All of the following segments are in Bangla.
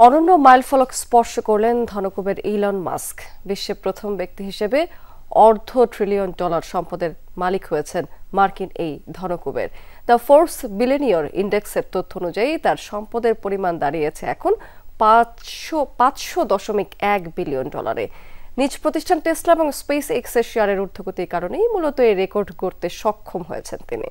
অনন্য মাইলফলক স্পর্শ করলেন ধনকুবের ইলন মাস্ক। বিশ্বে প্রথম ব্যক্তি হিসেবে $1.5 ট্রিলিয়ন সম্পদের মালিক হয়েছেন মার্কিন এই ধনকুবের। দ্য ফোর্বস বিলিয়নিয়র ইন্ডেক্সের তথ্য অনুযায়ী তার সম্পদের পরিমাণ দাঁড়িয়েছে এখন $500.1 বিলিয়ন। নিজ প্রতিষ্ঠান টেসলা এবং স্পেস এক্সের শেয়ারের ঊর্ধ্বগতির কারণেই মূলত এই রেকর্ড গড়তে সক্ষম হয়েছেন তিনি।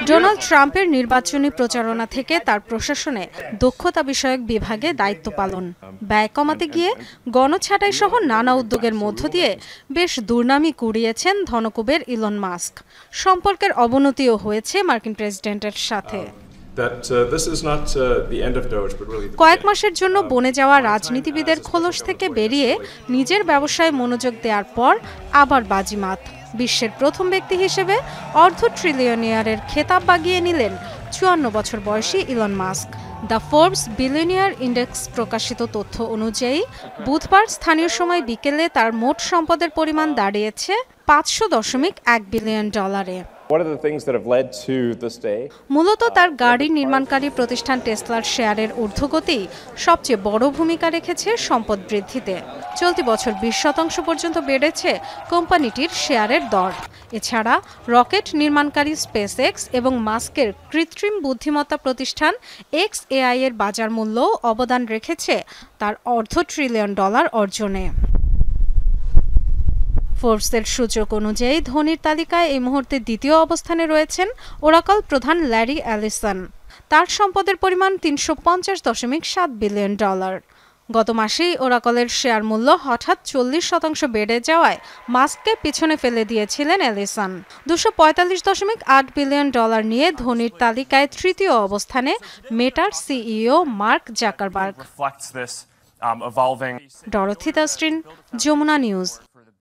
ডোনাল্ড ট্রাম্পের নির্বাচনী প্রচারণা থেকে তার প্রশাসনে দক্ষতা বিষয়ক বিভাগে দায়িত্ব পালন, ব্যয় কমাতে গিয়ে গণছাঁটাই সহ নানা উদ্যোগের মধ্য দিয়ে বেশ দুর্নামি কুড়িয়েছেন ধনকুবের ইলন মাস্ক। সম্পর্কের অবনতিও হয়েছে মার্কিন প্রেসিডেন্টের সাথে। কয়েক মাসের জন্য বনে যাওয়া রাজনীতিবিদের খোলস থেকে বেরিয়ে নিজের ব্যবসায় মনোযোগ দেওয়ার পর আবার বাজিমাত। বিশ্বের প্রথম ব্যক্তি হিসেবে $1.5 ট্রিলিয়নিয়ারের খেতাব বাগিয়ে নিলেন 54 বছর বয়সী Elon Musk. The Forbes billionaire index প্রকাশিত তথ্য অনুযায়ী বুধবার স্থানীয় সময় বিকেলে তার মোট সম্পদের পরিমাণ দাঁড়িয়েছে $500.1 বিলিয়ন। মূলত তার গাড়ি নির্মাণকারী প্রতিষ্ঠান টেসলার শেয়ারের ঊর্ধ্বগতি সবচেয়ে বড় ভূমিকা রেখেছে সম্পদ বৃদ্ধিতে। চলতি বছর 20% পর্যন্ত বেড়েছে কোম্পানিটির শেয়ারের দর। এছাড়া রকেট নির্মাণকারী স্পেস এক্স এবং মাস্কের কৃত্রিম বুদ্ধিমত্তা প্রতিষ্ঠান XAI এর বাজার মূল্যও অবদান রেখেছে তার $1.5 ট্রিলিয়ন অর্জনে। ফোর্বসের সূচক অনুযায়ী ধনীর তালিকায় এই মুহূর্তে দ্বিতীয় অবস্থানে রয়েছেন ওরাকল প্রধান ল্যারি এলিসন। তার সম্পদের পরিমাণ $350.7 বিলিয়ন। গত মাসেই ওরাকলের শেয়ার মূল্য হঠাৎ 40% বেড়ে যাওয়ায় মাস্ককে পিছনে ফেলে দিয়েছিলেন এলিসন। $245.8 বিলিয়ন নিয়ে ধনীর তালিকায় তৃতীয় অবস্থানে মেটার সিইও মার্ক জাকারবার্গ। ডরথি তাস্ট্রিন, যমুনা নিউজ।